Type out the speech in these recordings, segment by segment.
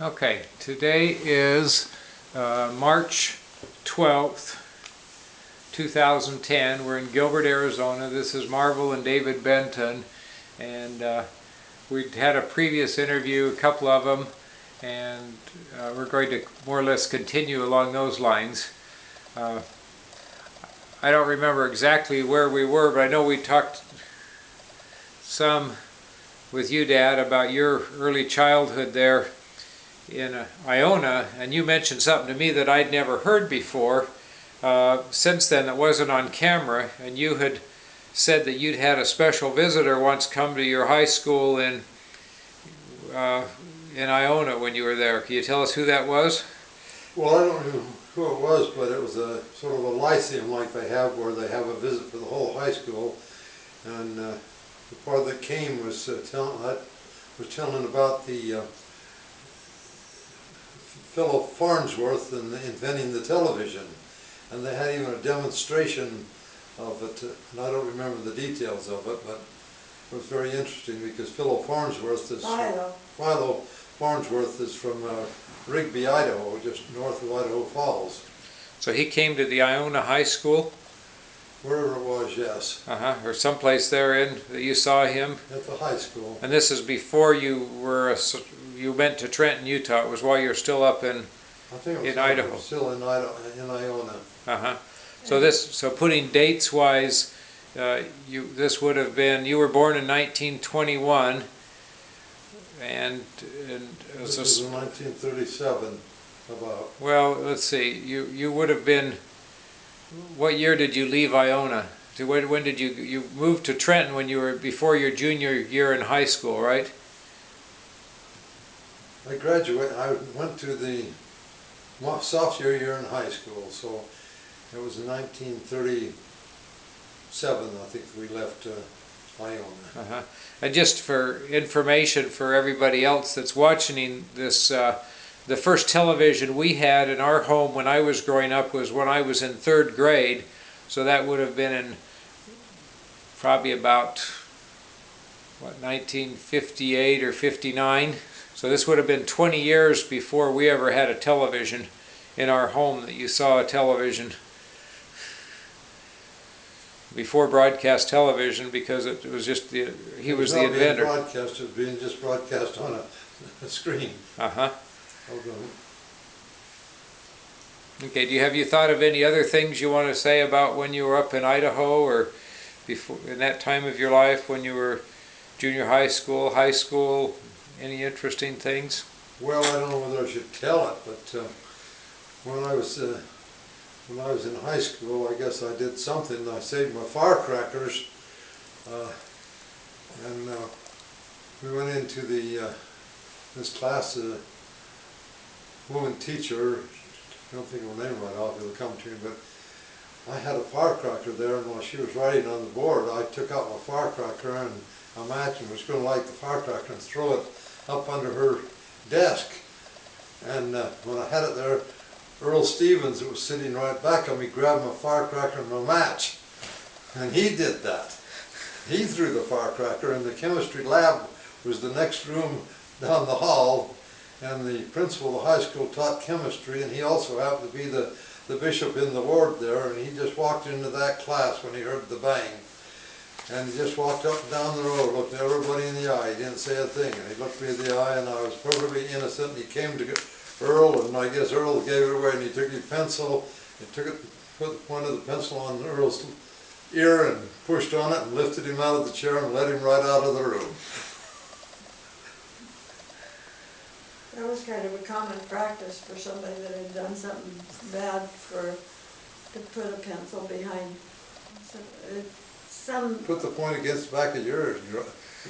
Okay, today is March 12th, 2010. We're in Gilbert, Arizona. This is Marvel and David Benton, and we'd had a previous interview, a couple of them, and we're going to more or less continue along those lines. I don't remember exactly where we were, but I know we talked some with you, Dad, about your early childhood there in Iona, and you mentioned something to me that I'd never heard before. Since then, it wasn't on camera, and you had said that you'd had a special visitor once come to your high school in Iona when you were there. Can you tell us who that was? Well, I don't know who it was, but it was a sort of a lyceum like they have, where they have a visit for the whole high school, and the part that came was telling about the fellow Farnsworth and inventing the television, and they had even a demonstration of it, and I don't remember the details of it, but it was very interesting because Philo Farnsworth is Philo Farnsworth is from Rigby, Idaho, just north of Idaho Falls. So he came to the Iona High School? Wherever it was, yes. Or someplace therein that you saw him? At the high school. And this is before you went to Trenton, Utah. It was while you were still up in Idaho. Still in Iona. So putting dates wise, this would have been, you were born in 1921, and this was in 1937 about. Well, let's see, you would have been, what year did you leave Iona? When did you moved to Trenton when you were before your junior year in high school, right? I went to the sophomore year in high school, so it was in 1937, I think, we left Iona. And just for information for everybody else that's watching this, the first television we had in our home when I was growing up was when I was in 3rd grade, so that would have been in probably about, what, 1958 or 59? So this would have been 20 years before we ever had a television in our home that you saw a television. Before broadcast television, because it was just he was the inventor. It was being just broadcast on a screen. Okay, have you thought of any other things you want to say about when you were up in Idaho, or before, in that time of your life when you were junior high school, any interesting things? Well, I don't know whether I should tell it, but when I was in high school, I guess I did something. I saved my firecrackers, and we went into this class. Woman teacher, I don't think of her name right off, it'll come to me, but I had a firecracker there, and while she was writing on the board, I took out my firecracker and I imagined I was going to light the firecracker and throw it up under her desk. And when I had it there, Earl Stevens, that was sitting right back of me, grabbed my firecracker and my match. And he did that. He threw the firecracker, and the chemistry lab was the next room down the hall, and the principal of the high school taught chemistry, and he also happened to be the bishop in the ward there, and he just walked into that class when he heard the bang. And he just walked up and down the road, looked everybody in the eye. He didn't say a thing, and he looked me in the eye, and I was perfectly innocent. And he came to Earl, and I guess Earl gave it away, and he took his pencil, and put the point of the pencil on Earl's ear, and pushed on it, and lifted him out of the chair, and let him right out of the room. That was kind of a common practice for somebody that had done something bad to put a pencil behind. Put the point against the back of yours,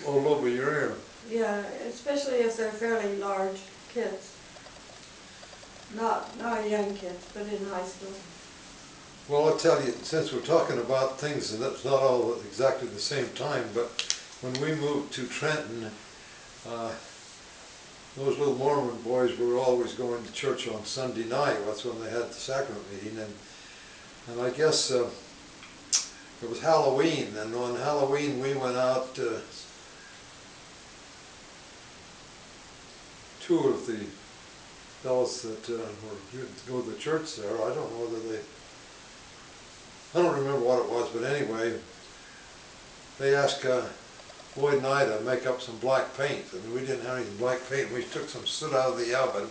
all over your ear. Yeah, especially if they're fairly large kids. Not young kids, but in high school. Well, I'll tell you, since we're talking about things, and that's not all exactly the same time, but when we moved to Trenton, those little Mormon boys were always going to church on Sunday night. That's when they had the sacrament meeting, and I guess it was Halloween, and on Halloween we went out. Two of the fellows that were to go to the church there. I don't know whether I don't remember what it was, but anyway, they asked Lloyd and I to make up some black paint, and we didn't have any black paint. We took some soot out of the oven,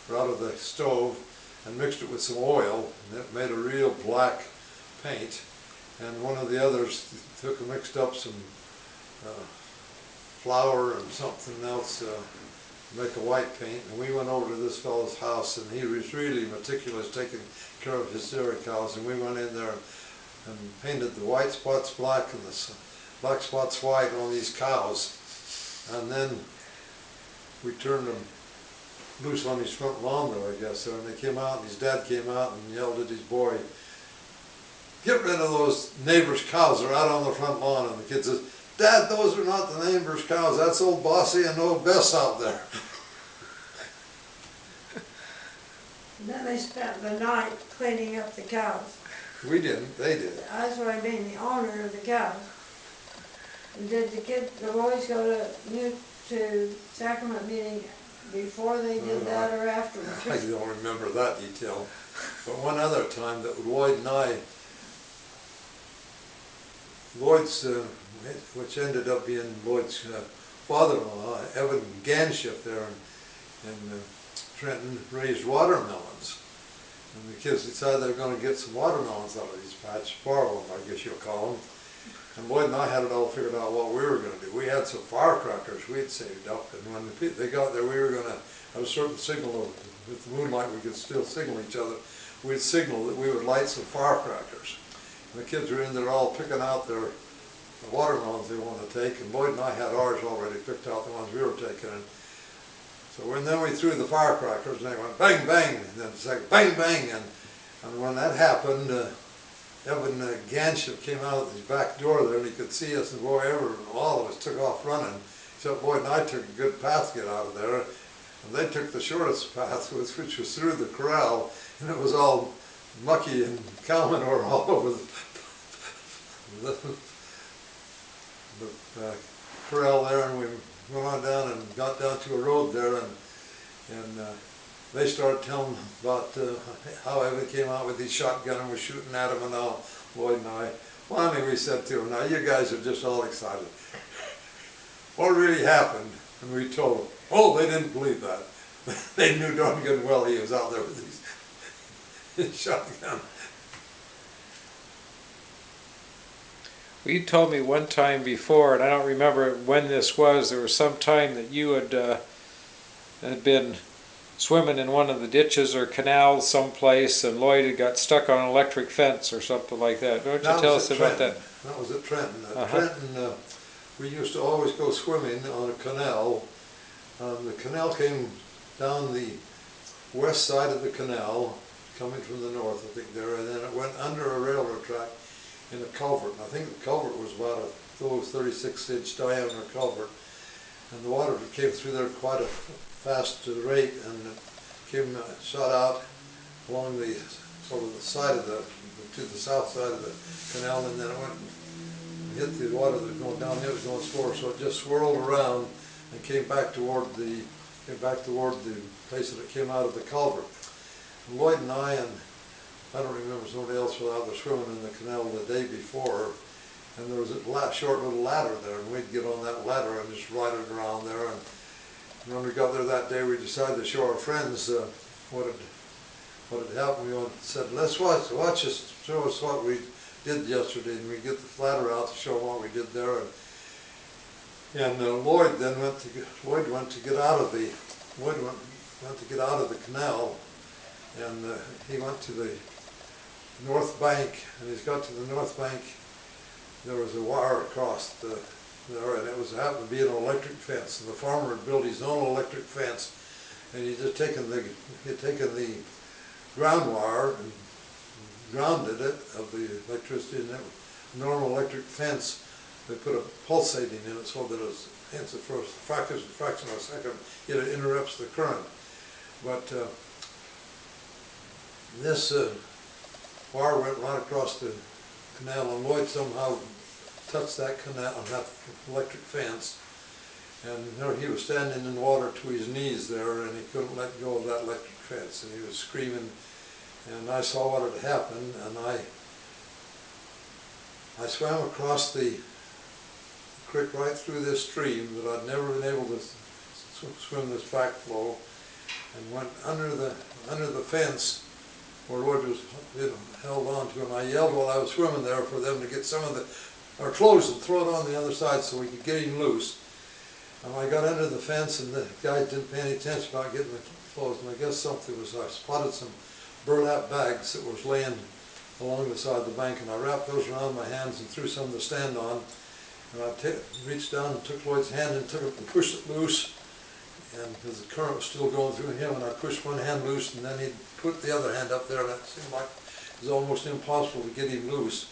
or out of the stove, and mixed it with some oil, and it made a real black paint. And one of the others took and mixed up some flour and something else to make a white paint. And we went over to this fellow's house, and he was really meticulous taking care of his dairy cows. And we went in there and painted the white spots black and the black spots white on these cows. And then we turned them loose on his front lawn there, I guess. And they came out, and his dad came out and yelled at his boy, "Get rid of those neighbors' cows, they're out on the front lawn." And the kid says, "Dad, those are not the neighbors' cows, that's old Bossy and old Bess out there." And then they spent the night cleaning up the cows. We didn't, they did. That's what I mean, the owner of the cows. And did the boys go to sacrament meeting before they did that or I afterwards? don't remember that detail. But one other time that Lloyd and I, Lloyd's, which ended up being Lloyd's father-in-law, Evan Ganship there in Trenton, raised watermelons. And the kids decided they were going to get some watermelons out of these patches, borrow them, I guess you'll call them. And Lloyd and I had it all figured out what we were going to do. We had some firecrackers we had saved up, and when they got there, we were going to have a certain signal. With the moonlight, we could still signal each other. We'd signal that we would light some firecrackers. And the kids were in there all picking out their watermelons they wanted to take, and Lloyd and I had ours already picked out, the ones we were taking. And so then we threw the firecrackers, and they went bang, bang, and then the second bang, bang, and when that happened, Evan Ganship came out of his back door there, and he could see us, and boy, all of us took off running, except Lloyd and I took a good path to get out of there, and they took the shortest path, which was through the corral, and it was all mucky and cow manure all over the corral there, and we went on down and got down to a road there, and they started telling about how Evan came out with his shotgun and was shooting at him and all, Lloyd and I. Finally we said to him, "Now you guys are just all excited. What really happened?" And we told them. Oh, they didn't believe that. They knew darn good and well he was out there with his shotgun. Well, you told me one time before, and I don't remember when this was, there was some time that you had been swimming in one of the ditches or canals someplace, and Lloyd had got stuck on an electric fence or something like that. Don't you tell us about that? That was at Trenton. At Trenton, we used to always go swimming on a canal. The canal came down the west side of the canal, coming from the north, I think there, and then it went under a railroad track in a culvert. And I think the culvert was about a 36-inch diameter culvert, and the water came through there quite a fast rate, and it came shot out along the sort of the side of to the south side of the canal, and then it went and hit the water that was going down. It was going slower, so it just swirled around and came back toward the place that it came out of the culvert. And Lloyd and I don't remember, somebody else was out there swimming in the canal the day before, and there was a short little ladder there, and we'd get on that ladder and just ride it around there. And when we got there that day, we decided to show our friends what had happened. We said, "Let's watch us, show us what we did yesterday," and we get the ladder out to show what we did there. And Lloyd then went to get out of the canal, and he went to the north bank, and he's got to the north bank. There was a wire across there, and it happened to be an electric fence, and the farmer had built his own electric fence, and he'd taken the ground wire and grounded it of the electricity, and a normal electric fence. They put a pulsating in it so that for a fraction of a second it interrupts the current. But this wire went right across the canal, and Lloyd somehow touched that canal, that electric fence, And there he was standing in water to his knees there, and he couldn't let go of that electric fence, and he was screaming. And I saw what had happened, and I swam across the creek right through this stream that I'd never been able to swim this backflow, and went under the fence where Lloyd was held on to, and I yelled while I was swimming there for them to get some of our clothes and throw it on the other side so we could get him loose. And I got under the fence, and the guy didn't pay any attention about getting the clothes, and I guess something was, I spotted some burlap bags that was laying along the side of the bank, and I wrapped those around my hands and threw some to stand on. And I reached down and took Lloyd's hand and took it and pushed it loose, and because the current was still going through him, and I pushed one hand loose, and then he'd put the other hand up there, and it seemed like it was almost impossible to get him loose.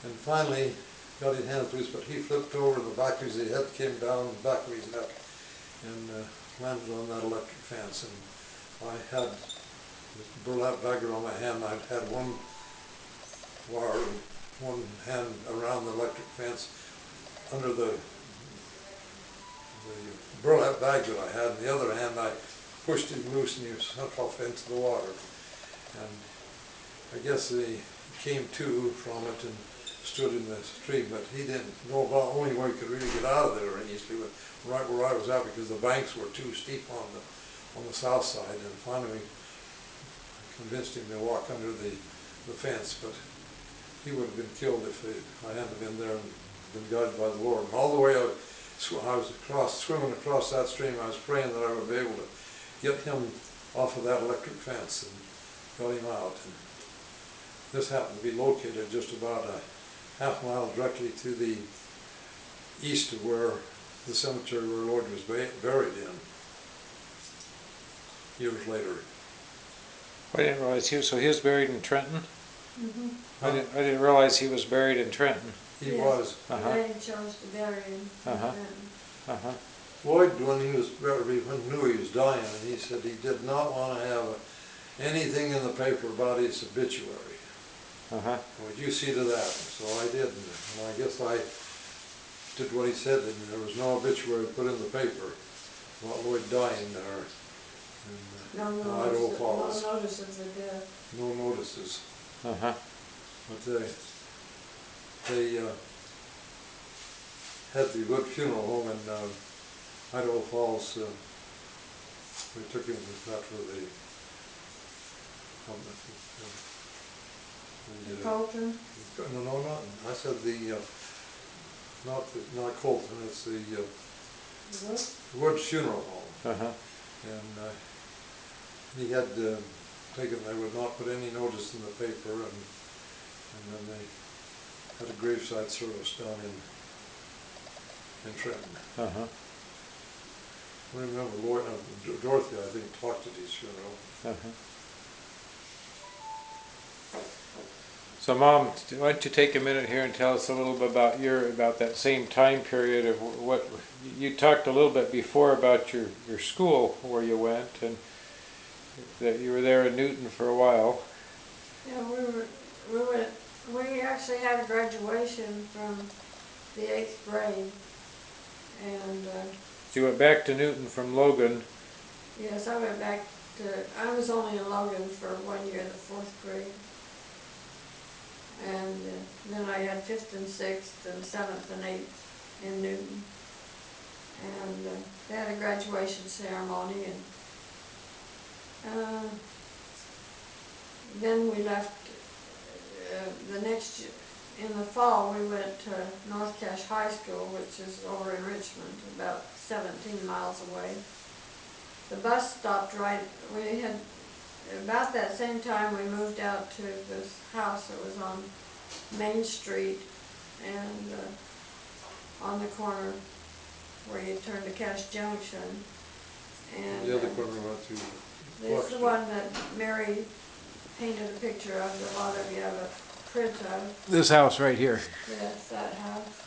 And finally got his hands loose, but he flipped over, and the back of his head came down the back of his neck and landed on that electric fence. And I had this burlap bag around my hand. I had one wire, one hand around the electric fence under the burlap bag that I had, and the other hand I pushed him loose, and he was sunk off into the water. And I guess he came to from it and stood in the stream, but he didn't know about the only way he could really get out of there easily, but right where I was at, because the banks were too steep on the south side. And finally I convinced him to walk under the fence, but he would have been killed if I hadn't been there and been guided by the Lord. And all the way I was swimming across that stream, I was praying that I would be able to get him off of that electric fence, and got him out. And this happened to be located just about a half-mile directly to the east of where the cemetery where Lloyd was buried in years later. I didn't realize he was buried in Trenton. Mm-hmm. I didn't realize he was buried in Trenton. He was. They chose to bury him. Lloyd, when he was buried, knew he was dying, and he said he did not want to have anything in the paper about his obituary. Would you see to that? So I did, and I guess I did what he said, and there was no obituary put in the paper about Lloyd dying there in Idaho Falls. No notices of death. No notices. But they had the good funeral home in Idaho Falls. We took him to that for the Colton? No, not. I said not Colton. It's the Wood Funeral Home. And he had taken. They would not put any notice in the paper, and then they had a graveside service down in Trenton. I remember Dorothy, I think, talked at his funeral. So, Mom, why don't you take a minute here and tell us a little bit about that same time period of what you talked a little bit before about your school where you went, and that you were there in Newton for a while. Yeah, we actually had a graduation from the 8th grade, and So you went back to Newton from Logan. yes, I went back to. I was only in Logan for 1 year, the 4th grade. And then I had 5th and 6th and 7th and 8th in Newton. And they had a graduation ceremony, and then we left the next year. In the fall we went to North Cache High School, which is over in Richmond, about 17 miles away. The bus stopped right, we had about that same time we moved out to this house that was on Main Street, and on the corner where you turn to Cache Junction. And The other corner went through. this is the one that Mary painted a picture of, that a lot of you have a print of. This house right here. Yes, that house.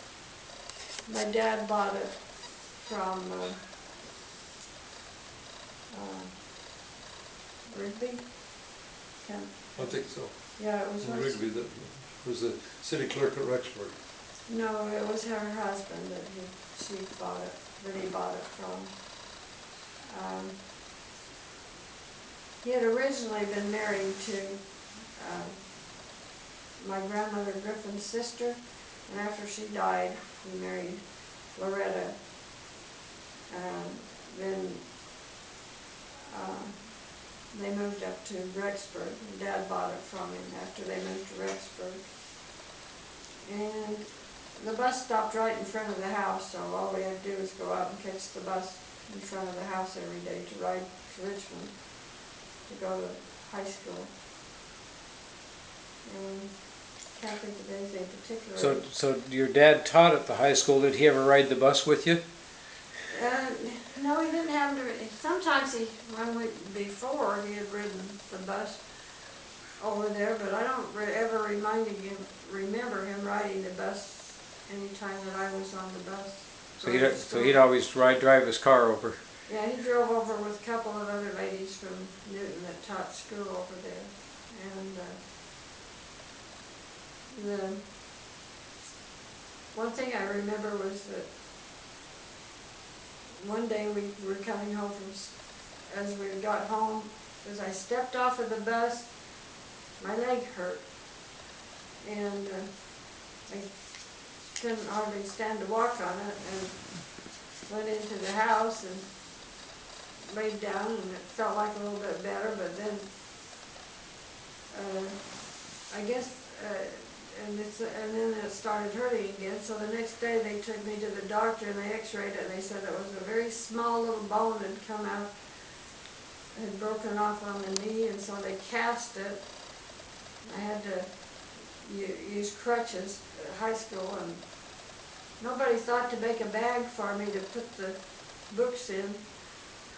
My dad bought it from Rigby. I think so. Yeah, it was In her. Rigby, that was the city clerk at Rexburg. No, it was her husband that she bought it. that he bought it from. He had originally been married to my grandmother Griffin's sister, and after she died, he married Loretta. Then they moved up to Rexburg. Dad bought it from him after they moved to Rexburg. And the bus stopped right in front of the house, so all we had to do was go out and catch the bus in front of the house every day to ride to Richmond to go to high school. And can't think of anything particular. So your dad taught at the high school. Did he ever ride the bus with you? No, he didn't have to. Sometimes before he had ridden the bus over there, but I don't ever remember him riding the bus any time that I was on the bus. So he'd always drive his car over. Yeah, he drove over with a couple of other ladies from Newton that taught school over there. And the one thing I remember was that one day we were coming home as we got home, as I stepped off of the bus, my leg hurt. And I couldn't hardly stand to walk on it, and went into the house and laid down, and it felt like a little bit better, but then I guess and then it started hurting again. So the next day they took me to the doctor and they x-rayed it, and they said it was a very small little bone that had come out, had broken off on the knee, and so they cast it. I had to use crutches at high school, and nobody thought to make a bag for me to put the books in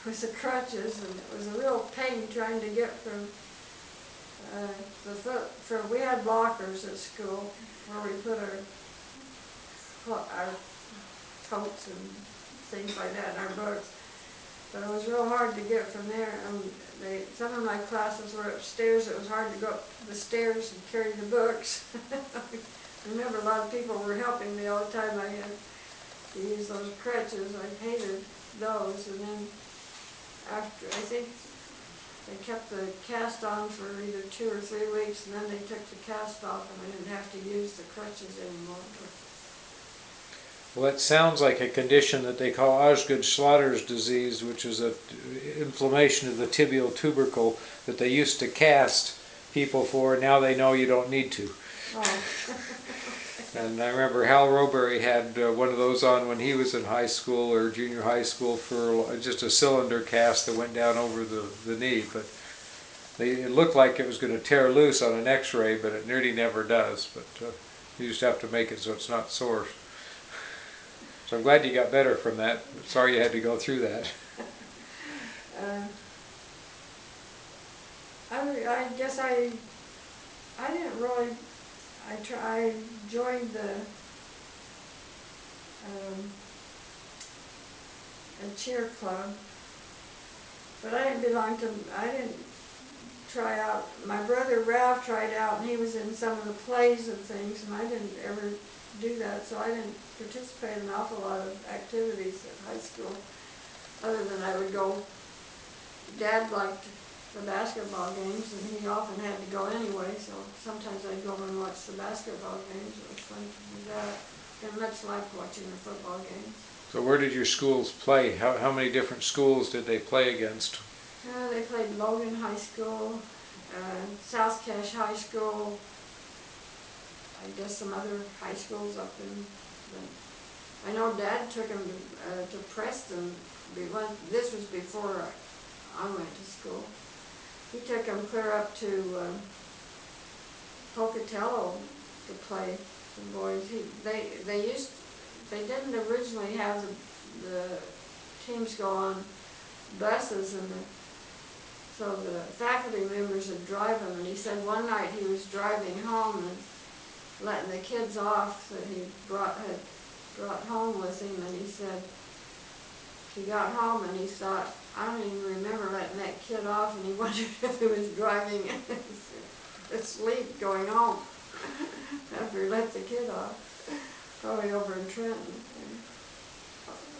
with the crutches, and it was a real pain trying to get from we had lockers at school where we put our coats and things like that in our books, but it was real hard to get from there. Some of my classes were upstairs. It was hard to go up the stairs and carry the books. I remember a lot of people were helping me all the time. I had to use those crutches. I hated those, and then after, I think they kept the cast on for either 2 or 3 weeks, and then they took the cast off, and I didn't have to use the crutches anymore. Well, it sounds like a condition that they call Osgood-Schlatter's disease, which is an inflammation of the tibial tubercle that they used to cast people for. Now they know you don't need to. Oh. And I remember Hal Roberry had one of those on when he was in high school or junior high school for just a cylinder cast that went down over the knee. But it looked like it was going to tear loose on an x-ray, but it nearly never does. But you just have to make it so it's not sore. So I'm glad you got better from that. Sorry you had to go through that. I guess I didn't really. I joined a cheer club, but I didn't try out. My brother Ralph tried out, and he was in some of the plays and things, and I didn't ever do that, so I didn't participate in an awful lot of activities at high school, other than I would go. Dad liked the basketball games, and he often had to go anyway, so sometimes I'd go over and watch the basketball games. It was fun to do that. And much liked watching the football games. So where did your schools play? How many different schools did they play against? They played Logan High School, South Cache High School, I guess some other high schools up in I know Dad took him to Preston. This was before I went to school. He took him clear up to Pocatello to play some boys. They didn't originally have the teams go on buses, and so the faculty members would drive them. And he said one night he was driving home and letting the kids off that he had brought home with him, and he said he got home and he thought, I don't even remember letting that kid off, and he wondered if he was driving asleep going home after he let the kid off, probably over in Trenton.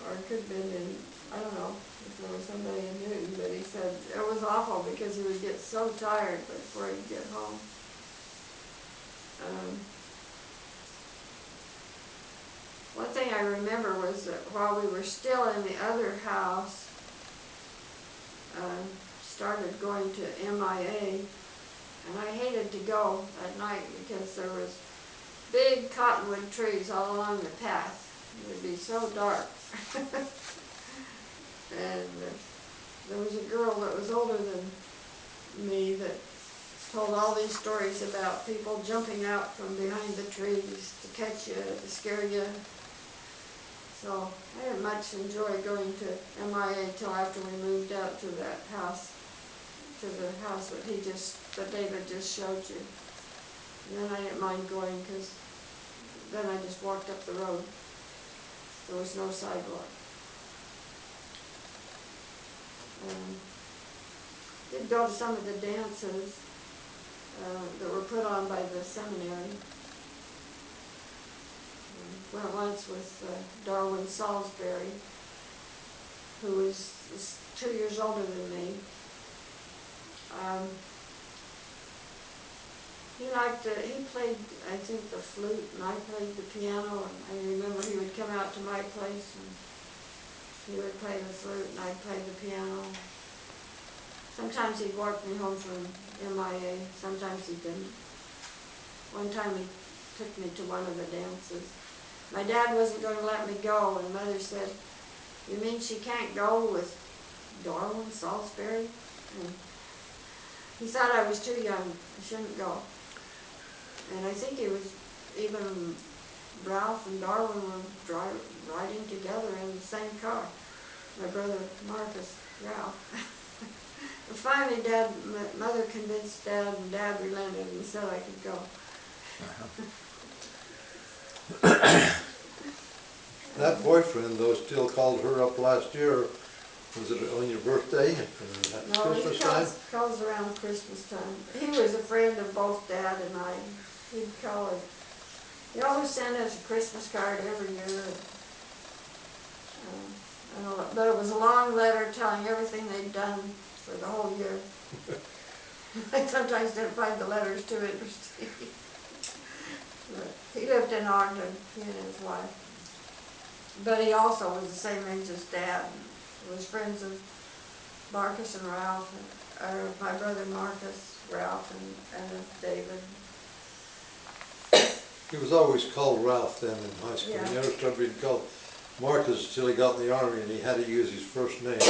or it could have been in, I don't know, if there was somebody in Newton, but he said it was awful because he would get so tired before he'd get home. One thing I remember was that while we were still in the other house, started going to MIA, and I hated to go at night because there was big cottonwood trees all along the path. It would be so dark. And there was a girl that was older than me that told all these stories about people jumping out from behind the trees to catch you, to scare you. So I didn't much enjoy going to MIA till after we moved out to that house, to the house that David just showed you. And then I didn't mind going because then I just walked up the road. There was no sidewalk. Did go to some of the dances that were put on by the seminary. Went once with Darwin Salisbury, who was 2 years older than me. He played, I think, the flute, and I played the piano, and I remember he would come out to my place, and he would play the flute, and I'd play the piano. Sometimes he'd walk me home from MIA, sometimes he didn't. One time he took me to one of the dances. My dad wasn't going to let me go, and Mother said, "You mean she can't go with Darwin Salisbury?" And he thought I was too young, I shouldn't go. And I think it was even Ralph and Darwin were riding together in the same car. My brother Marcus, Ralph. And finally Mother convinced Dad, and Dad relented and said I could go. That boyfriend, though, still called her up last year. Was it on your birthday? No, Christmas he time? calls around Christmas time. He was a friend of both Dad and I. He'd call it. He always sent us a Christmas card every year. But it was a long letter telling everything they'd done for the whole year. I sometimes didn't find the letters too interesting. But he lived in Ogden, he and his wife. But he also was the same age as Dad. He was friends of Marcus and Ralph, or my brother Marcus, Ralph, and David. He was always called Ralph then in high school. Yeah. He never started being called Marcus until he got in the Army, and he had to use his first name.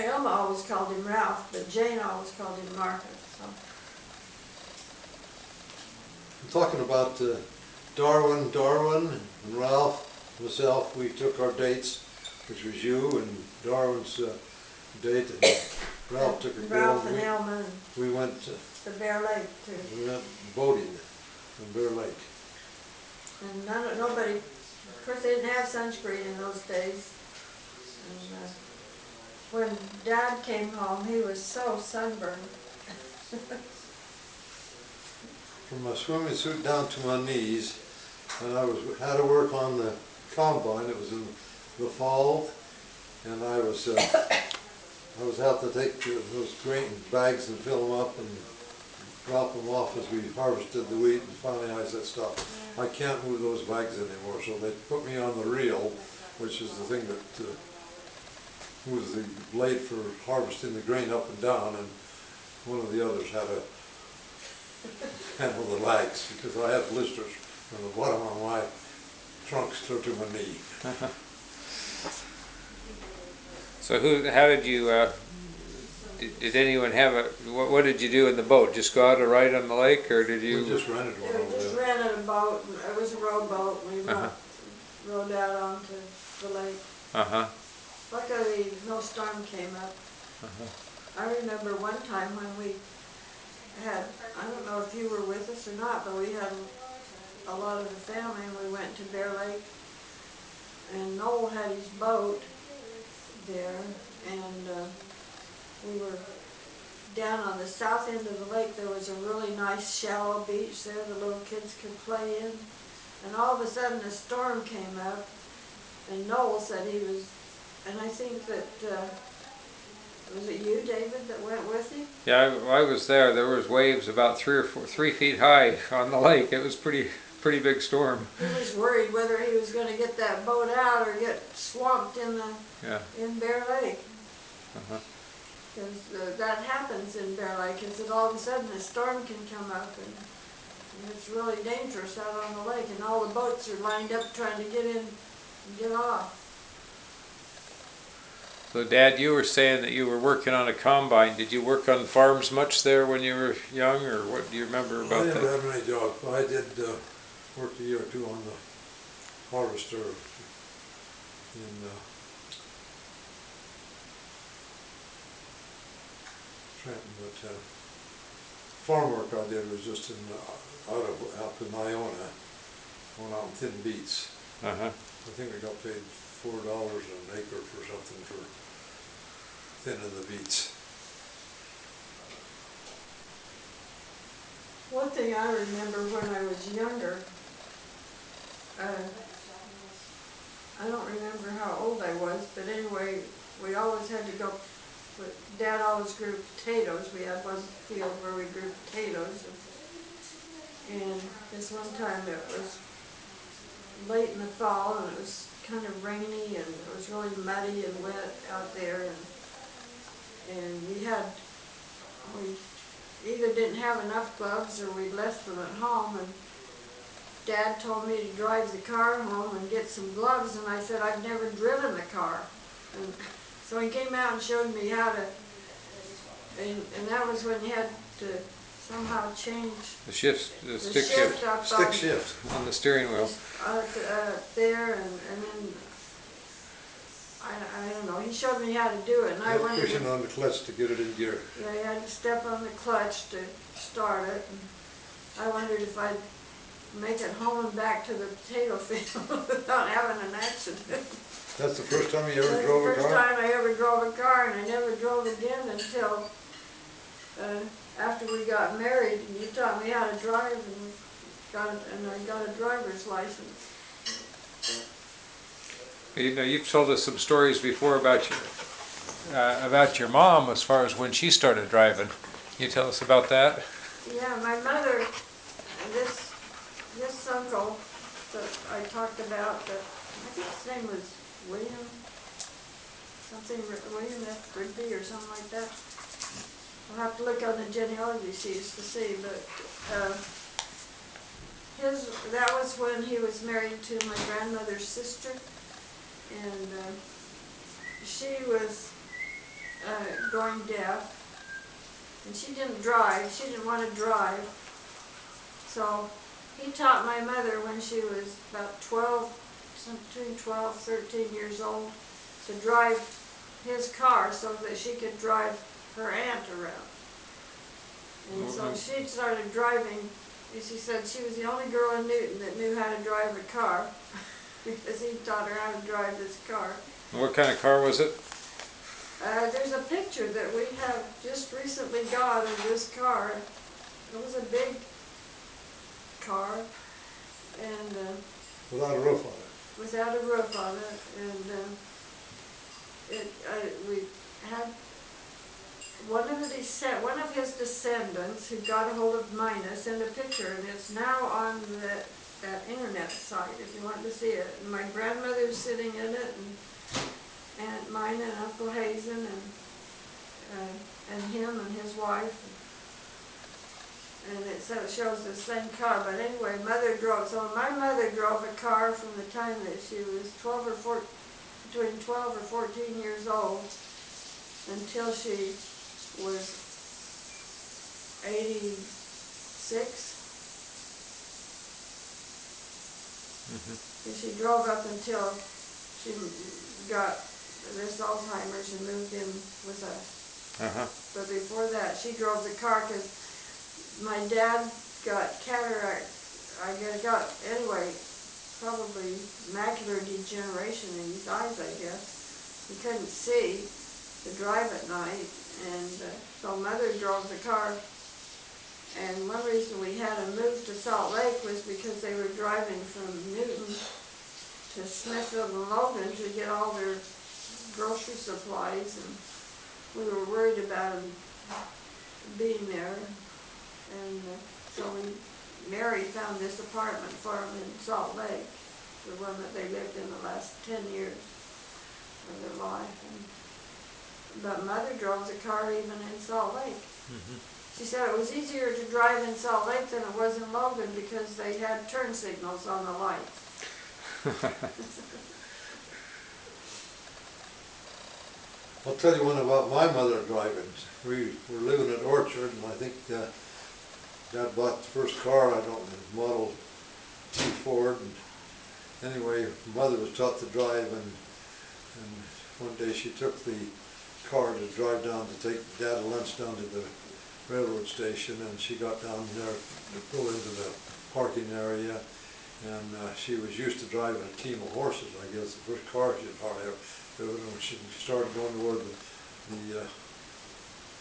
Elma always called him Ralph, but Jane always called him Marcus. So. I'm talking about Darwin, and Ralph, myself. We took our dates, which was you and Darwin's date, and Ralph took a girl. Ralph and Elma. We went to Bear Lake too. We went boating in Bear Lake. And nobody, of course they didn't have sunscreen in those days. And when Dad came home, he was so sunburned. From my swimming suit down to my knees, and I had to work on the combine. It was in the fall, and I was out to take those grain bags and fill them up and drop them off as we harvested the wheat, and finally I said, "Stop, I can't move those bags anymore." So they put me on the reel, which is the thing that moves the blade for harvesting the grain up and down, and one of the others had to handle the legs because I had blisters from the bottom of my trunks through to my knee. So how did you, did anyone have what did you do in the boat? Just go out to ride on the lake, or did you? We just rented one over We just there. rented a boat. It was a rowboat. We rowed out onto the lake. Luckily, no storm came up. I remember one time when we had, I don't know if you were with us or not, but we had a lot of the family, and we went to Bear Lake, and Noel had his boat there, and we were down on the south end of the lake. There was a really nice shallow beach there the little kids could play in, And all of a sudden a storm came up, and Noel said he was, and I think that, was it you, David, that went with him? Yeah, I was there. There was waves about 3 feet high on the lake. It was pretty big storm. He was worried whether he was going to get that boat out or get swamped in Bear Lake. Because that happens in Bear Lake, is that all of a sudden a storm can come up, and it's really dangerous out on the lake, and all the boats are lined up trying to get in and get off. So Dad, you were saying that you were working on a combine. Did you work on farms much there when you were young, or what do you remember about that? I didn't have any jobs, but I did work a year or two on the harvester in Trenton, but farm work I did was just in out in Iona, going out in thin beets. Uh-huh. I think we got paid $4 an acre for something for thinning the beets. One thing I remember when I was younger, I don't remember how old I was, but anyway, we always had to go, Dad always grew potatoes. We had one field where we grew potatoes, and this one time it was late in the fall, and it was kind of rainy, and it was really muddy and wet out there, and we either didn't have enough gloves or we left them at home, and Dad told me to drive the car home and get some gloves, and I said I've never driven the car. And so he came out and showed me how to, and that was when you had to somehow change The stick shift up Stick shift. on the steering wheel. there, and then I don't know, he showed me how to do it, and I wondered Pushing on the clutch to get it in gear. Yeah, you had to step on the clutch to start it, and I wondered if I'd make it home and back to the potato field without having an accident. That's the first time you ever drove a car? That's the first time I ever drove a car, and I never drove again until after we got married, and you taught me how to drive, and I got a driver's license. You know, you've told us some stories before about your mom as far as when she started driving. Can you tell us about that? Yeah, my mother, this uncle that I talked about, that I think his name was William F. Rigby or something like that. I'll have to look on the genealogy sheets to see, but that was when he was married to my grandmother's sister, and she was going deaf, and she didn't drive. She didn't want to drive, so he taught my mother when she was about between 12, 13 years old, to drive his car so that she could drive her aunt around. And so she started driving, and she said she was the only girl in Newton that knew how to drive a car because he taught her how to drive this car. What kind of car was it? There's a picture that we have just recently got of this car. It was a big car, and Without a roof on it. without a roof on it, and we had one of his descendants who got a hold of mine sent a picture, and it's now on that internet site if you want to see it. And my grandmother's sitting in it, and Aunt mine and Uncle Hazen, and him and his wife, and it shows the same car. But anyway, my mother drove a car from the time that she was between 12 or 14 years old until she was 86. And she drove up until she got this Alzheimer's and moved in with us. But before that, she drove the car because my dad got cataract. Anyway, probably macular degeneration in his eyes, I guess. He couldn't see to drive at night, and so Mother drove the car And one reason we had to move to Salt Lake was because they were driving from Newton to Smithfield and Logan to get all their grocery supplies, and we were worried about them being there. And so Mary found this apartment for them in Salt Lake, the one that they lived in the last 10 years of their life. But Mother drove the car even in Salt Lake. Mm-hmm. She said it was easier to drive in Salt Lake than it was in Logan because they had turn signals on the lights. I'll tell you one about my mother driving. We were living at Orchard, and I think Dad bought the first car, I don't know, Model T Ford. And anyway, Mother was taught to drive, and one day she took the car to drive down to take Dad to lunch down to the railroad station, and she got down there to pull into the parking area, and she was used to driving a team of horses. I guess the first car she'd hardly ever driven. When she started going toward the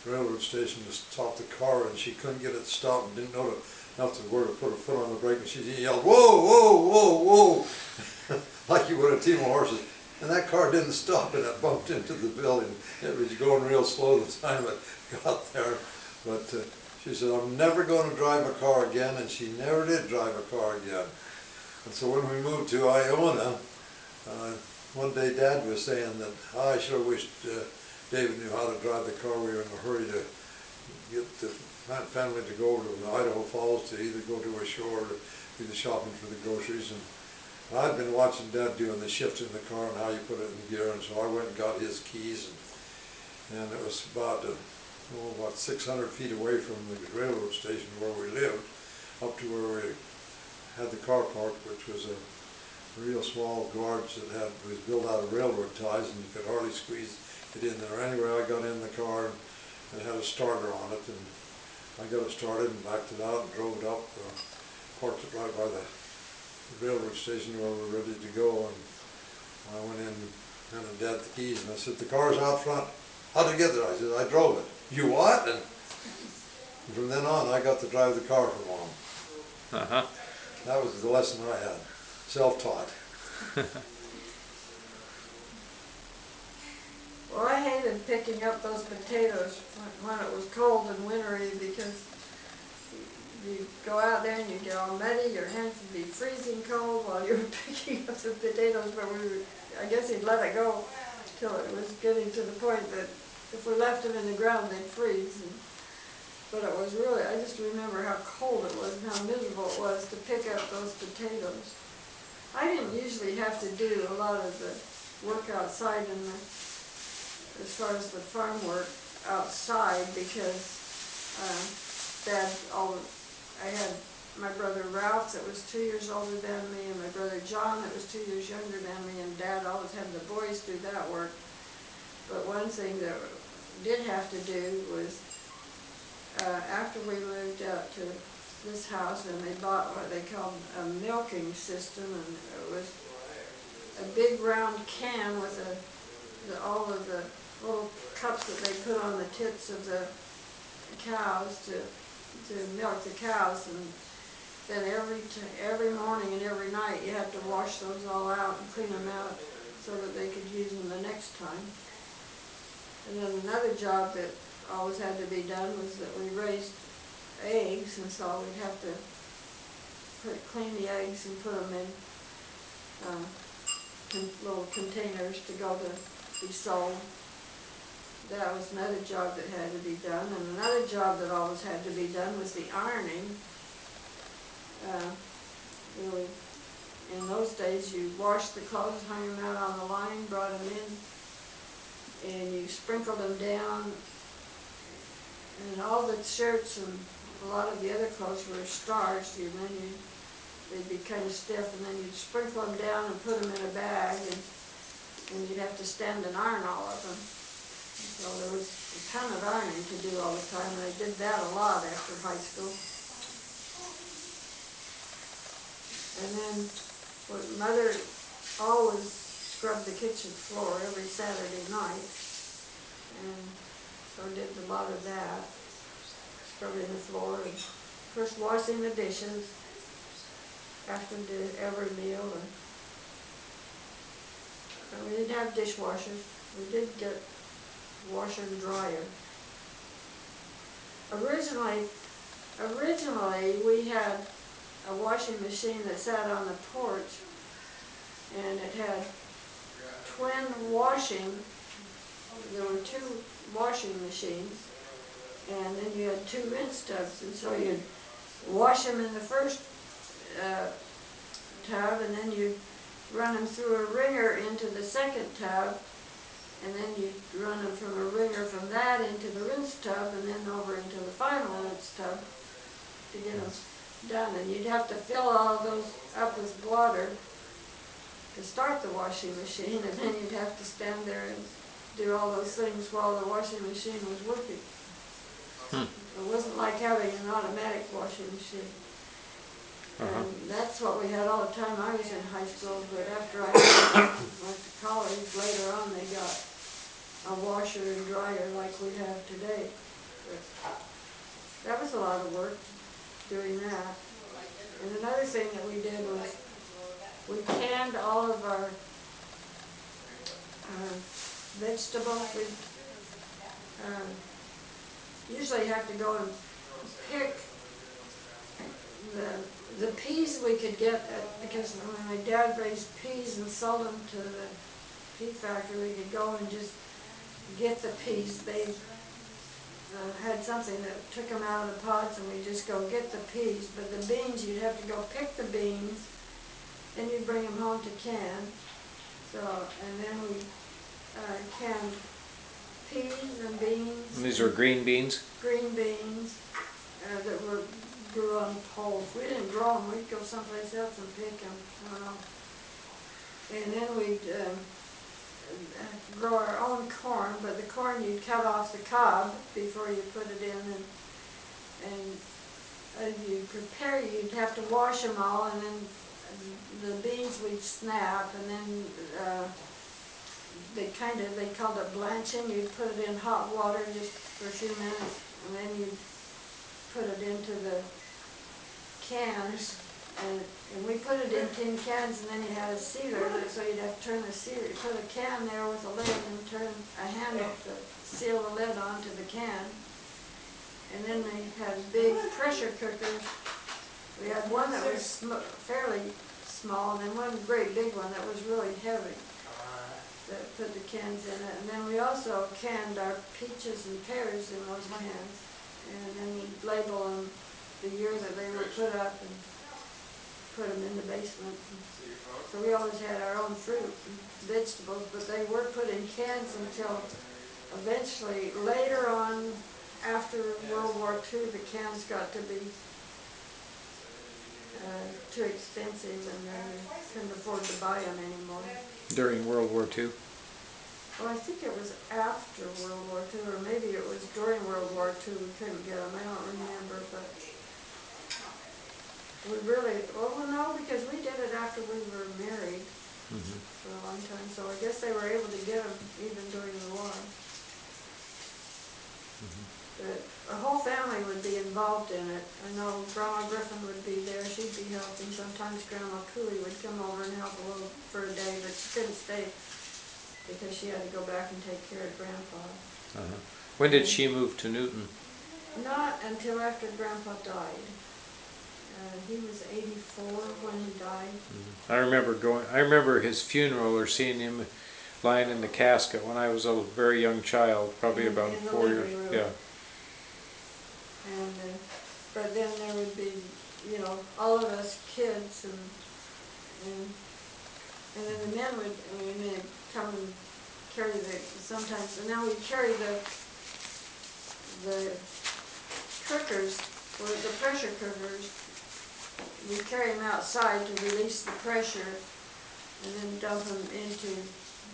railroad station to stop the car, and she couldn't get it stopped and didn't know enough to where to put her foot on the brake, and she yelled, "Whoa, whoa, whoa, whoa," like you would a team of horses. And that car didn't stop, and it bumped into the building. It was going real slow the time it got there. But she said, "I'm never going to drive a car again," and she never did drive a car again. And so when we moved to Iona, one day Dad was saying that, "I sure wished David knew how to drive the car. We were in a hurry to get the family to go to Idaho Falls to either go to a shore or do the shopping for the groceries." And I'd been watching Dad doing the shift in the car and how you put it in gear, and so I went and got his keys, and it was about 600 feet away from the railroad station where we lived, up to where we had the car parked, which was a real small garage that was built out of railroad ties, and you could hardly squeeze it in there. Anyway, I got in the car, and it had a starter on it, and I got it started and backed it out and drove it up, parked it right by the railroad station where we were ready to go, and I went in and handed Dad the keys, and I said, "The car's out front. How'd you get there?" I said, "I drove it." "You what?" And from then on, I got to drive the car for Mom. Uh-huh. That was the lesson I had, self-taught. Well, I hated picking up those potatoes when it was cold and wintry, because you go out there and you get all muddy, your hands would be freezing cold while you were picking up the potatoes, but I guess he'd let it go till it was getting to the point that if we left them in the ground, they'd freeze. But it was really, I just remember how cold it was and how miserable it was to pick up those potatoes. I didn't usually have to do a lot of the work outside as far as the farm work outside, because I had my brother Ralph that was 2 years older than me, and my brother John that was 2 years younger than me, and Dad always had the boys do that work. But one thing that we did have to do was, after we moved out to this house, and they bought what they called a milking system, and it was a big round can with all of the little cups that they put on the tits of the cows to milk the cows, and then every morning and every night you had to wash those all out and clean them out so that they could use them the next time. And then another job that always had to be done was that we raised eggs, and so we'd have to clean the eggs and put them in little containers to go to be sold. That was another job that had to be done. And another job that always had to be done was the ironing. In those days, you washed the clothes, hung them out on the line, brought them in, and you sprinkled them down. And all the shirts and a lot of the other clothes were starched, and then they'd be kind of stiff, and then you'd sprinkle them down and put them in a bag, and you'd have to stand and iron all of them. So there was a ton of ironing to do all the time, and I did that a lot after high school. And then Mother always scrubbed the kitchen floor every Saturday night, and so did a lot of that, scrubbing the floor. And first washing the dishes after every meal. And we didn't have dishwashers. We did get washer and dryer. Originally we had a washing machine that sat on the porch, and it had twin washing. There were two washing machines, and then you had two rinse tubs, and so you'd wash them in the first tub, and then you'd run them through a wringer into the second tub, and then you'd run them from a wringer from that into the rinse tub, and then over into the final rinse tub to get them done. And you'd have to fill all those up with water to start the washing machine, and then you'd have to stand there and do all those things while the washing machine was working. It wasn't like having an automatic washing machine. And that's what we had all the time I was in high school, but after I went to college, later on they got a washer and dryer like we have today. But that was a lot of work doing that. And another thing that we did was we canned all of our vegetables. We usually have to go and pick the peas we could get because when my dad raised peas and sold them to the pea factory, we could go and just get the peas. They had something that took them out of the pods, and we just go get the peas. But the beans, you'd have to go pick the beans, then you'd bring them home to can. So, and then we canned peas and beans. And these are green beans? Green beans that grew on poles. We didn't grow them. We'd go someplace else and pick them. I don't know. And then we'd grow our own corn, but the corn you'd cut off the cob before you put it in, and as you prepare, you'd have to wash them all, and then the beans we'd snap, and then they called it blanching. You'd put it in hot water just for a few minutes, and then you'd put it into the cans, and we put it in tin cans, and then you had a sealer, so you'd have to turn the sealer, you put a can there with a lid and turn a handle to seal the lid onto the can. And then they had big pressure cookers. We had one that was fairly small, and then one great big one that was really heavy that put the cans in it. And then we also canned our peaches and pears in those cans, and then we'd label them the year that they were put up and put them in the basement. So we always had our own fruit and vegetables, but they were put in cans until eventually, later on, after World War II, the cans got to be too expensive, and then we couldn't afford to buy them anymore. During World War II? Well, I think it was after World War II, or maybe it was during World War II we couldn't get them. I don't remember, but we really, well, no, because we did it after we were married for a long time, so I guess they were able to get them even during the war. But the whole family would be involved in it. I know Grandma Griffin would be there, she'd be helping. Sometimes Grandma Cooley would come over and help a little for a day, but she couldn't stay because she had to go back and take care of Grandpa. When did she move to Newton? Not until after Grandpa died. He was 84 when he died. I remember his funeral, or seeing him lying in the casket when I was a very young child, probably about 4 years. Yeah. And but then there would be, you know, all of us kids, and then the men would, I mean, they'd come and carry sometimes, and now we carry the cookers, or the pressure cookers. We carry them outside to release the pressure, and then dump them into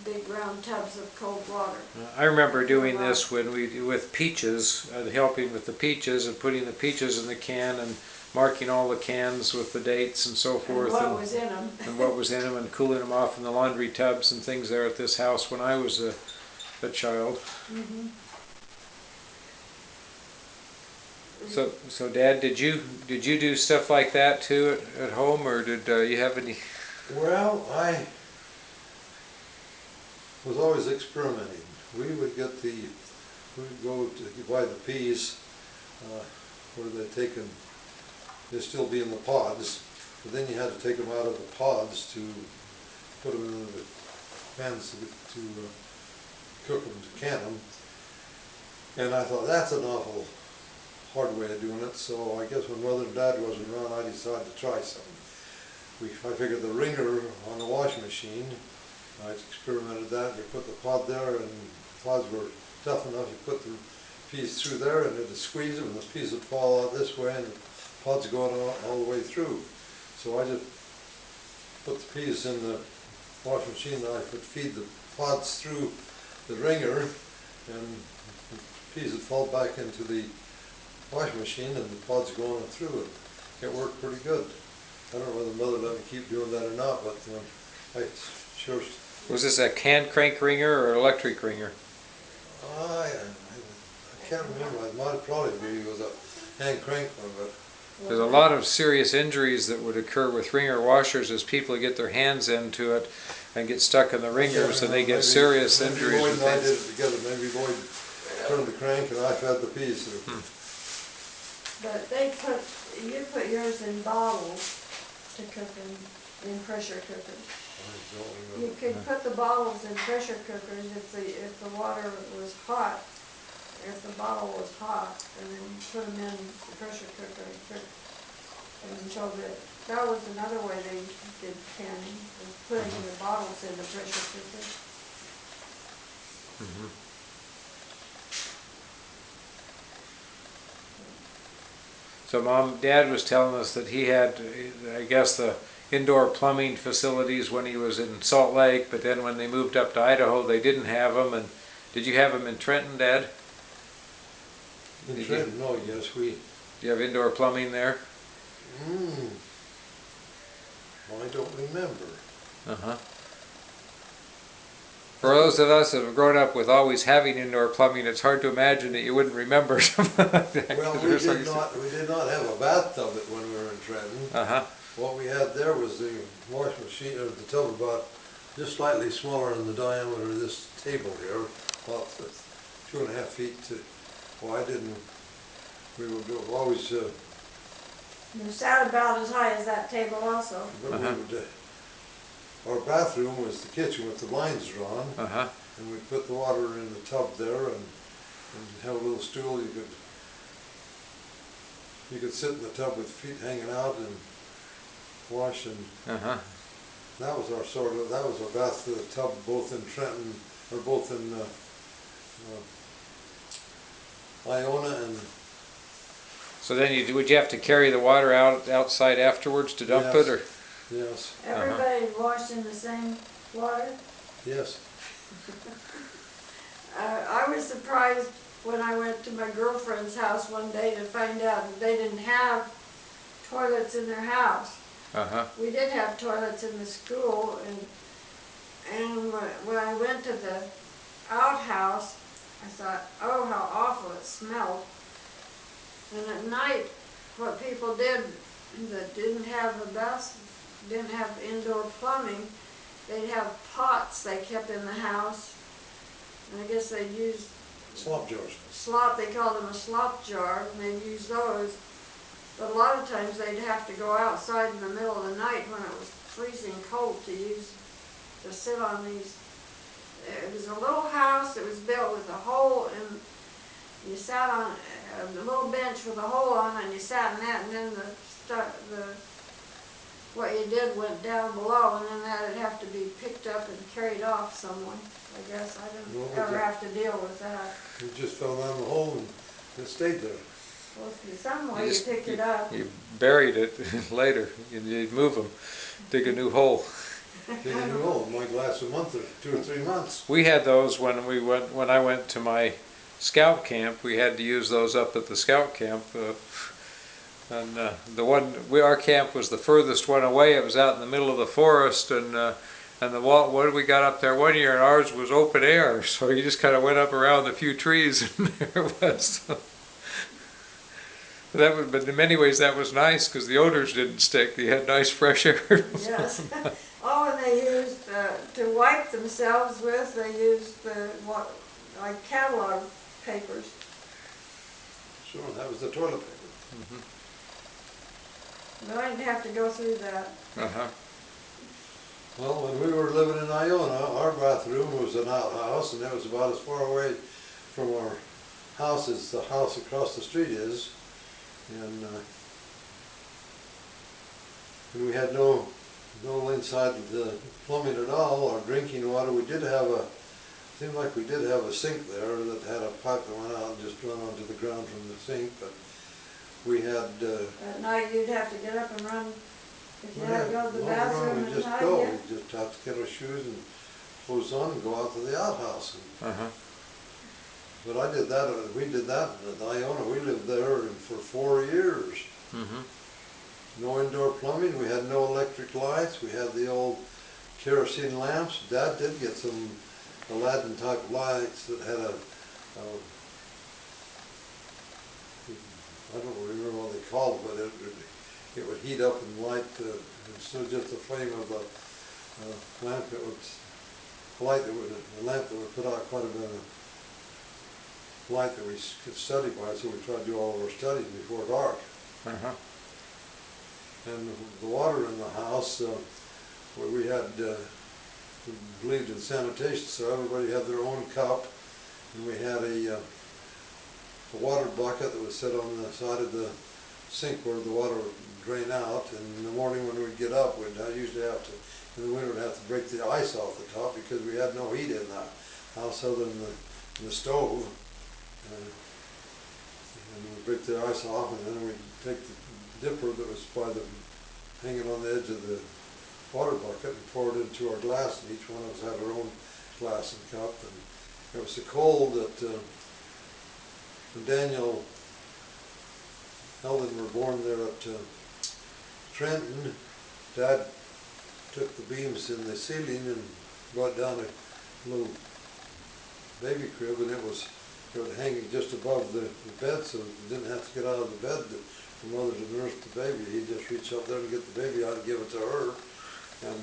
big round tubs of cold water. I remember doing this with peaches, helping with the peaches and putting the peaches in the can and marking all the cans with the dates and so forth. And what was in them. And what was in them, and cooling them off in the laundry tubs and things there at this house when I was a child. So Dad, did you do stuff like that too at home, or did you have any? Well, I was always experimenting. We would go to buy the peas, where they'd still be in the pods, but then you had to take them out of the pods to put them in the pans to cook them, to can them. And I thought, that's an awful hard way of doing it, so I guess when Mother and Dad wasn't around, I decided to try something. I figured the wringer on the washing machine, I experimented that. You put the pod there, and the pods were tough enough. You put the peas through there, and it'd squeeze them, and the peas would fall out this way, and the pods going all the way through. So I just put the peas in the washing machine, and I could feed the pods through the wringer, and the peas would fall back into the washing machine, and the pods going through it. It worked pretty good. I don't know whether Mother let me keep doing that or not, but I sure. Was this a hand crank wringer or electric wringer? I can't remember. It might probably be was a hand crank one, but. There's a lot of serious injuries that would occur with wringer washers as people get their hands into it and get stuck in the wringers, and they get serious injuries. Maybe Lloyd and I did it together. Maybe Lloyd turned the crank and I fed the peas through. But you put yours in bottles to cook in pressure cookers. You could put the bottles in pressure cookers if the water was hot, if the bottle was hot, and then put them in the pressure cooker and cook. And so that was another way they did canning, was putting the bottles in the pressure cooker. So Dad was telling us that he had, I guess, the indoor plumbing facilities when he was in Salt Lake, but then when they moved up to Idaho, they didn't have them. And did you have them in Trenton, Dad? In Trenton, no, yes, Do you have indoor plumbing there? Well, I don't remember. For those of us that have grown up with always having indoor plumbing, it's hard to imagine that you wouldn't remember something like that. Well, we did not have a bathtub when we were in Trenton. What we had there was the washing machine, or the tub about just slightly smaller than the diameter of this table here, about 2.5 feet wide, and we would always. You sat about as high as that table also. But we would, our bathroom was the kitchen with the blinds drawn, and we'd put the water in the tub there, and have a little stool. You could sit in the tub with feet hanging out and wash, and that was our bath for the tub, both in Trenton, or both in Iona and. So then would you have to carry the water outside afterwards to dump it, or? Yes. Everybody washed in the same water? Yes. I was surprised when I went to my girlfriend's house one day to find out that they didn't have toilets in their house. We did have toilets in the school, and when I went to the outhouse, I thought, oh, how awful it smelled. And at night, what people did that didn't have indoor plumbing, they'd have pots they kept in the house, and I guess they'd use Slop jars. They called them a slop jar, and they'd use those. But a lot of times they'd have to go outside in the middle of the night when it was freezing cold to sit on these. It was a little house that was built with a hole, and you sat on a little bench with a hole on it, and you sat in that, and then what you did went down below, and then that'd have to be picked up and carried off somewhere. I guess I didn't ever have to deal with that. It just fell down the hole and it stayed there. Well, some way you picked it up. You buried it later. You'd move them, dig a new hole. Dig a new hole. It might last a month or 2 or 3 months. We had those when I went to my scout camp. We had to use those up at the scout camp. And our camp was the furthest one away. It was out in the middle of the forest, and the wall. What we got up there one year, and ours was open air, so you just kind of went up around the few trees, and there it was. But in many ways that was nice because the odors didn't stick. They had nice fresh air. Yes. Oh, and they used, to wipe themselves with, they used what, like catalog papers. Sure, that was the toilet paper. But I didn't have to go through that. Uh-huh. Well, when we were living in Iona, our bathroom was an outhouse, and it was about as far away from our house as the house across the street is. And we had no inside the plumbing at all, or drinking water. We did have seemed like we did have a sink there that had a pipe that went out and just went onto the ground from the sink, but we had... At night you'd have to get up and run, if you had to go to the no, bathroom we at just night, go. yeah. We just have to get our shoes and clothes on and go out to the outhouse. Uh-huh. But I did that, we did that in Iona. We lived there for 4 years. Mm-hmm. No indoor plumbing, we had no electric lights, we had the old kerosene lamps. Dad did get some Aladdin type lights that had I don't remember what they called it, but it would heat up and light, instead of just the flame of the lamp, it would light, a lamp that would put out quite a bit of light that we could study by, so we tried to do all of our studies before dark. Uh-huh. And the water in the house, where we believed in sanitation, so everybody had their own cup, and we had a water bucket that was set on the side of the sink where the water would drain out. And in the morning when we'd get up, I usually have to, in the winter, we'd have to break the ice off the top because we had no heat in the house other than the stove. And we'd break the ice off, and then we'd take the dipper that was hanging on the edge of the water bucket and pour it into our glass, and each one of us had our own glass and cup. And it was so cold that when Daniel Eldon were born there at Trenton, Dad took the beams in the ceiling and brought down a little baby crib, and it was hanging just above the bed, so he didn't have to get out of the bed for mother to nurse the baby. He'd just reach up there and get the baby out and give it to her. And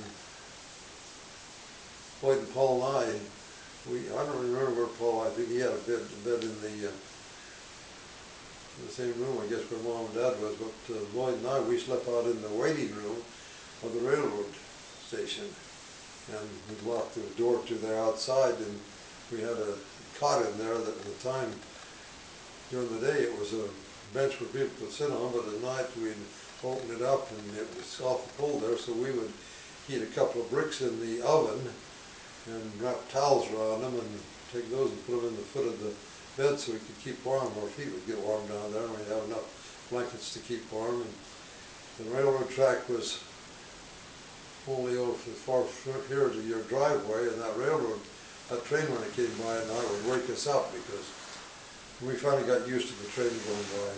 Lloyd and Paul and I don't remember where Paul, I think he had a bed in the same room, I guess, where Mom and Dad was, but Lloyd and I, we slept out in the waiting room of the railroad station. And we locked the door to the outside, and we had a cot in there that at the time, during the day, it was a bench for people to sit on, but at night we'd open it up and it was awful cold there, so we would heat a couple of bricks in the oven and wrap towels around them and take those and put them in the foot of the bed so we could keep warm. Our feet would get warm down there, and we'd have enough blankets to keep warm. And the railroad track was only as far here to your driveway, and that train when it came by at night would wake us up because we finally got used to the train going by.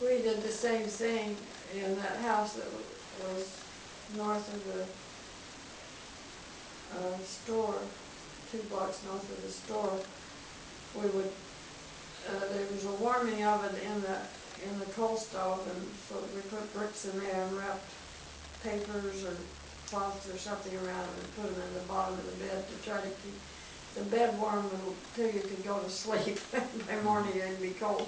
We did the same thing in that house that was north of the store, 2 blocks north of the store. We would, there was a warming oven in the coal stove, and so we put bricks in there and wrapped papers or cloths or something around them and put them in the bottom of the bed to try to keep the bed warm until you could go to sleep. By morning it'd be cold.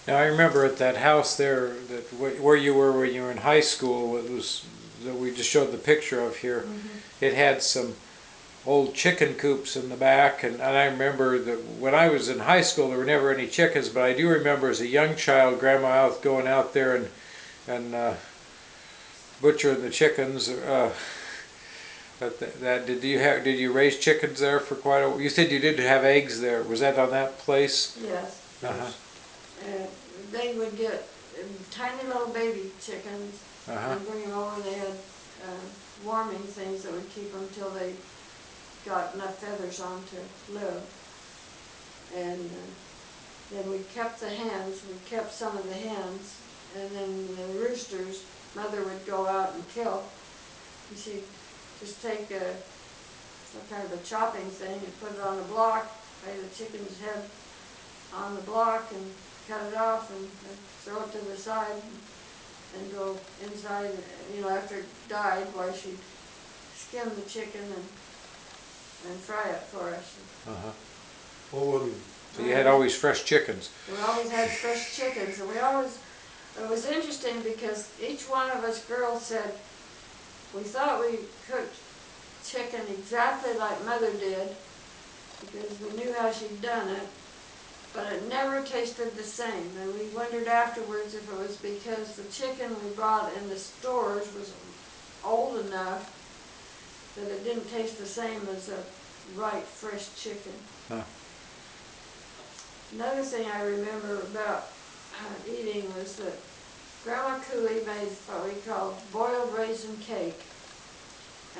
Now I remember at that house there, where you were when you were in high school, that we just showed the picture of here. Mm-hmm. It had some old chicken coops in the back, and I remember that when I was in high school there were never any chickens, but I do remember as a young child Grandma going out there and butchering the chickens. Did you raise chickens there for quite a while? You said you did have eggs there. Was that on that place? Yes. Uh-huh. They would get tiny little baby chickens and bring them over. They had warming things that would keep them till they got enough feathers on to live. And then we kept the hens. We kept some of the hens, and then the roosters, Mother would go out and kill. And she'd just take some kind of a chopping thing and put it on a block by the chicken's head, on the block and cut it off and throw it to the side and go inside, after it died, why she'd skim the chicken and fry it for us. Oh, So you had always fresh chickens. We always had fresh chickens, and it was interesting because each one of us girls said we thought we cooked chicken exactly like Mother did because we knew how she'd done it, but it never tasted the same. And we wondered afterwards if it was because the chicken we bought in the stores was old enough that it didn't taste the same as a right fresh chicken. Huh. Another thing I remember about eating was that Grandma Cooley made what we called boiled raisin cake.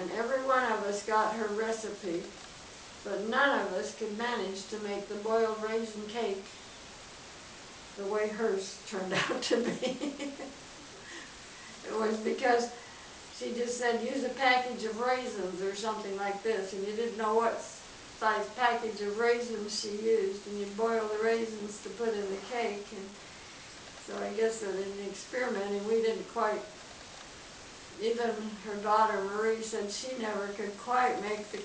And every one of us got her recipe, but none of us could manage to make the boiled raisin cake the way hers turned out to be. It was because she just said use a package of raisins or something like this, and you didn't know what size package of raisins she used, and you boil the raisins to put in the cake. And so I guess that in experimenting we didn't quite, even her daughter Marie said she never could quite make the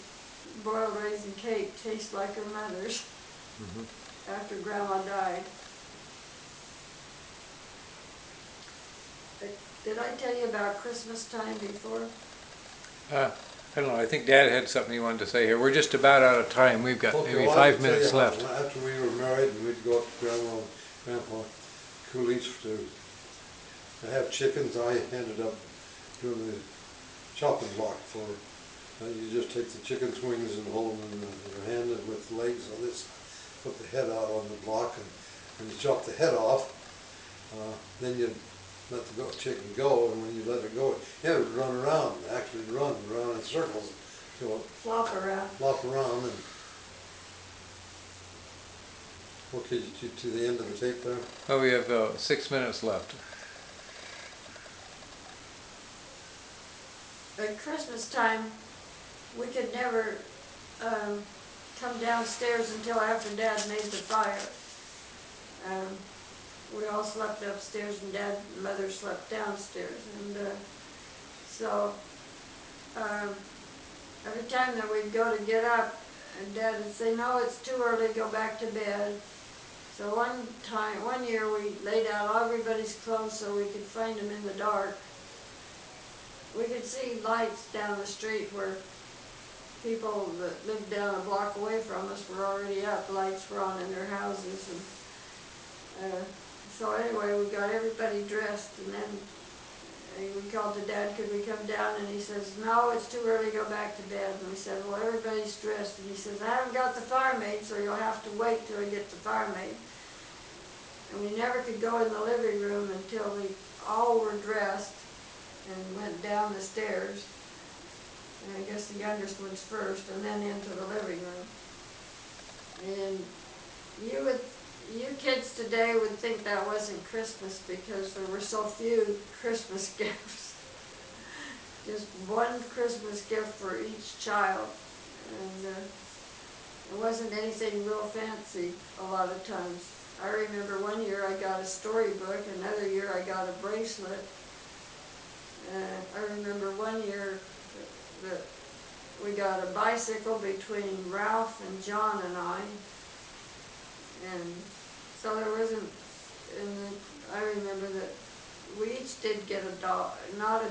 boiled raisin cake taste like her mother's after Grandma died. Did I tell you about Christmas time before? I don't know, I think Dad had something he wanted to say here. We're just about out of time. We've got maybe well, 5 minutes left. After we were married, and we'd go up to Grandpa Cooley's to have chickens, I ended up doing the chopping block for. You just take the chicken's wings and hold them in your hand and with legs on this, put the head out on the block, and you chop the head off. Then you let the chicken go, and when you let it go, it would run around, actually run around in circles till it Flop around. and okay, to the end of the tape there. Oh, we have 6 minutes left. At Christmas time, we could never come downstairs until after Dad made the fire. We all slept upstairs, and Dad and Mother slept downstairs, and so every time that we'd go to get up, and Dad would say, "No, it's too early, go back to bed." So one year we laid out everybody's clothes so we could find them in the dark. We could see lights down the street where people that lived down a block away from us were already up. Lights were on in their houses, and so anyway, we got everybody dressed, and then we called to Dad, "Could we come down?" And he says, "No, it's too early, go back to bed." And we said, "Well, everybody's dressed." And he says, "I haven't got the fire made, so you'll have to wait till I get the fire made." And we never could go in the living room until we all were dressed and went down the stairs. And I guess the youngest ones first, and then into the living room. And you kids today would think that wasn't Christmas because there were so few Christmas gifts. Just one Christmas gift for each child. And it wasn't anything real fancy a lot of times. I remember one year I got a storybook, another year I got a bracelet. I remember one year that we got a bicycle between Ralph and John and I. And so there wasn't, I remember that we each did get a doll, not a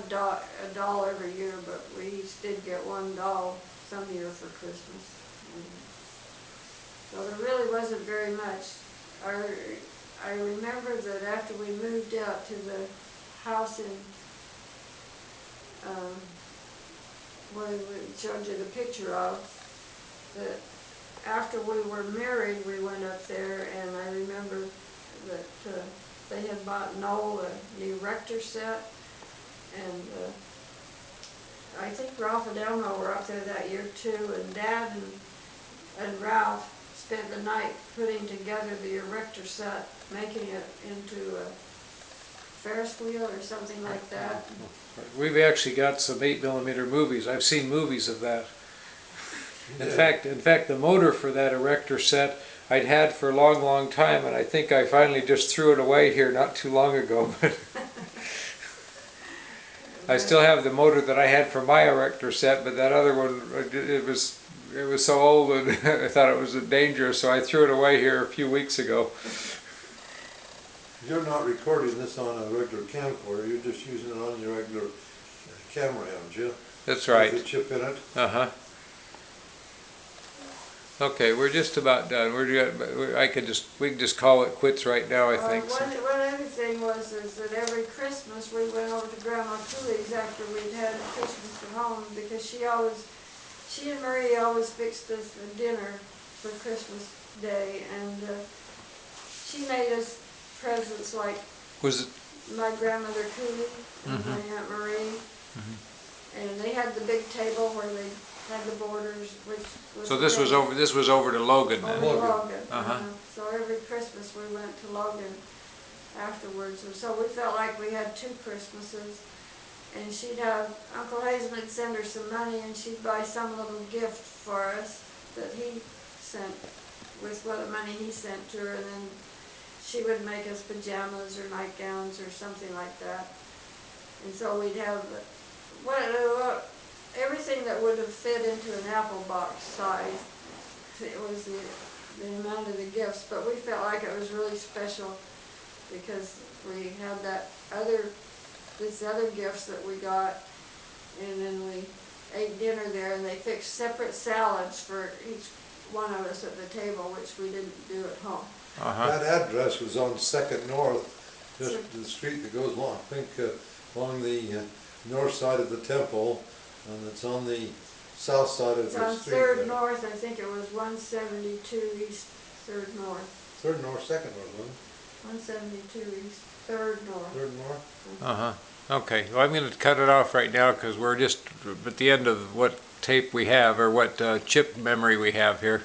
doll every year, but we each did get one doll some year for Christmas. So there really wasn't very much. I remember that after we moved out to the house in, where we showed you the picture of, that after we were married, we went up there, and I remember that they had bought Noel a new Rector set, and I think Ralph and Elmo were up there that year too, and Dad and Ralph spent the night putting together the erector set, making it into a Ferris wheel or something like that. We've actually got some 8mm movies. I've seen movies of that. In fact, the motor for that erector set I'd had for a long, long time, and I think I finally just threw it away here not too long ago. I still have the motor that I had for my erector set, but that other one, it was so old and I thought it was dangerous, so I threw it away here a few weeks ago. You're not recording this on a regular camcorder, you're just using it on your regular camera, haven't you? That's right. With the chip in it. Uh-huh. Okay, we're just about done. We can just call it quits right now, I think. One other thing is that every Christmas we went over to Grandma Cooley's after we'd had Christmas at home, because she and Marie always fixed us a dinner for Christmas Day, and she made us presents like Was it? my grandmother Cooley and my Aunt Marie, and they had the big table where they had the borders, which was So this was over. This was over to Logan then. Logan. Uh-huh. So every Christmas we went to Logan afterwards, and so we felt like we had two Christmases. And she'd have, Uncle Hazen would send her some money, and she'd buy some little gift for us that he sent with what the money he sent to her, and then she would make us pajamas or nightgowns or something like that. And so we'd have everything that would have fit into an apple box size. It was the amount of the gifts, but we felt like it was really special because we had these other gifts that we got, and then we ate dinner there, and they fixed separate salads for each one of us at the table, which we didn't do at home. Uh-huh. That address was on 2nd North, just the street that goes along, I think along the north side of the temple, and it's on the south side of It's the on street. 3rd there. North, I think it was 172 East 3rd North. 3rd North, 2nd North, wasn't 172 East 3rd North. it? 3rd North? Uh-huh. Okay, well, I'm going to cut it off right now because we're just at the end of what tape we have, or what chip memory we have here.